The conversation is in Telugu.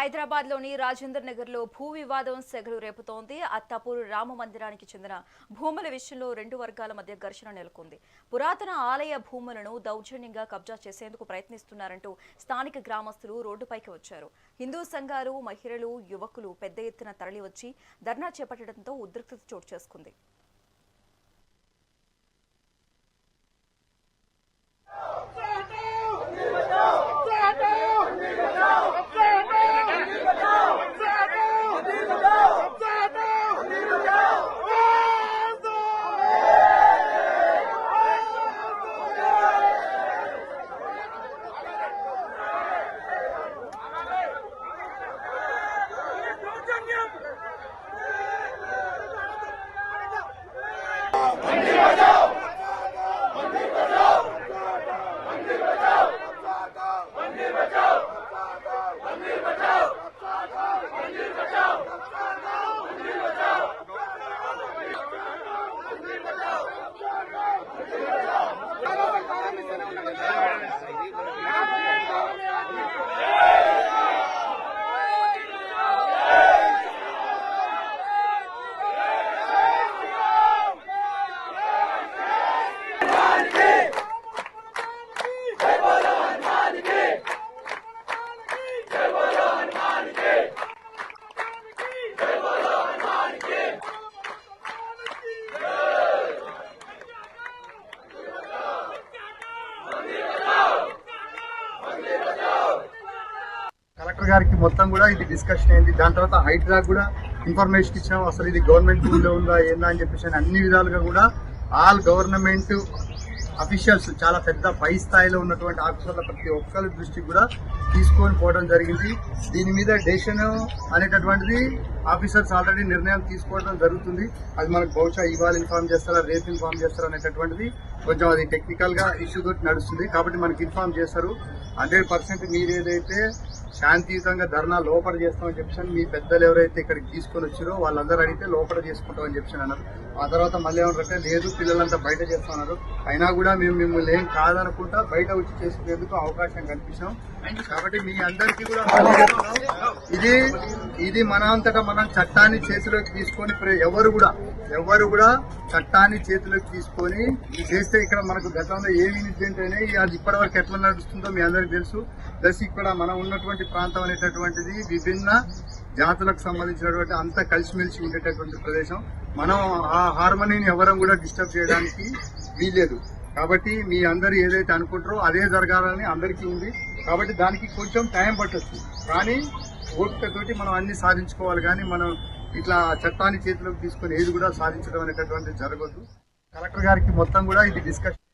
హైదరాబాద్లోని రాజేంద్ర నగర్లో భూ వివాదం సెగలు రేపుతోంది. అత్తాపూర్ రామ మందిరానికి చెందిన భూముల విషయంలో రెండు వర్గాల మధ్య ఘర్షణ నెలకొంది. పురాతన ఆలయ భూములను దౌర్జన్యంగా కబ్జా చేసేందుకు ప్రయత్నిస్తున్నారంటూ స్థానిక గ్రామస్తులు రోడ్డుపైకి వచ్చారు. హిందూ సంఘాలు, మహిళలు, యువకులు పెద్ద ఎత్తున తరలివచ్చి ధర్నా చేపట్టడంతో ఉద్రిక్తత చోటు చేసుకుంది. కలెక్టర్ గారికి మొత్తం కూడా ఇది డిస్కషన్ అయింది. దాని తర్వాత హైడ్రా కూడా ఇన్ఫర్మేషన్ ఇచ్చాం, అసలు ఇది గవర్నమెంట్ భూమిలో ఉందా ఏందా అని చెప్పేసి అన్ని విధాలుగా కూడా ఆల్ గవర్నమెంట్ అఫీషియల్స్ చాలా పెద్ద పై స్థాయిలో ఉన్నటువంటి ఆఫీసర్ల ప్రతి ఒక్కరి దృష్టి కూడా తీసుకొని పోవడం జరిగింది. దీని మీద డెసిషన్ అనేటటువంటిది ఆఫీసర్స్ ఆల్రెడీ నిర్ణయం తీసుకోవడం జరుగుతుంది. అది మనకు బహుశా ఇవాళ ఇన్ఫార్మ్ చేస్తారా, రేపు ఇన్ఫార్మ్ చేస్తారా అనేటటువంటిది కొంచెం అది టెక్నికల్ గా ఇష్యూ తోటి నడుస్తుంది. కాబట్టి మనకి ఇన్ఫార్మ్ చేస్తారు. 100% మీరు ఏదైతే శాంతియుతంగా ధర్నా లోపల చేస్తామని చెప్పాను, మీ పెద్దలు ఎవరైతే ఇక్కడికి తీసుకొని వచ్చారో వాళ్ళందరూ అడిగితే లోపల చేసుకుంటామని చెప్పాను అన్నారు. ఆ తర్వాత మళ్ళీ ఏమంటే లేదు పిల్లలంతా బయట చేస్తున్నారు, అయినా కూడా మేము మిమ్మల్ని ఏం కాదనుకుంటా బయట వచ్చి చేసుకునేందుకు అవకాశం కల్పించాం. కాబట్టి మీ అందరికీ కూడా ఇది మన అంతటా మనం చట్టాన్ని చేతిలోకి తీసుకొని ఎవరు కూడా చట్టాన్ని చేతిలోకి తీసుకొని చేస్తే ఇక్కడ మనకు గతంలో ఏమి ఇన్సిడెంట్ అయినాయి, అది ఇప్పటి వరకు ఎట్లా నడుస్తుందో మీ అందరికీ తెలుసు. ప్లస్ ఇక్కడ మనం ఉన్నటువంటి ప్రాంతం అనేటటువంటిది విభిన్న జాతులకు సంబంధించినటువంటి అంతా కలిసిమెలిసి ఉండేటటువంటి ప్రదేశం. మనం ఆ హార్మనీని ఎవరం కూడా డిస్టర్బ్ చేయడానికి వీల్లేదు. కాబట్టి మీ అందరు ఏదైతే అనుకుంటారో అదే జరగాలని అందరికీ ఉంది. కాబట్టి దానికి కొంచెం టైం పట్టొచ్చు, కానీ ఓపికతోటి మనం అన్ని సాధించుకోవాలి. కానీ మనం ఇట్లా చట్టాన్ని చేతిలోకి తీసుకొని ఏది కూడా సాధించడం అనేటటువంటి జరగదు. కలెక్టర్ గారికి మొత్తం కూడా ఇది డిస్కషన్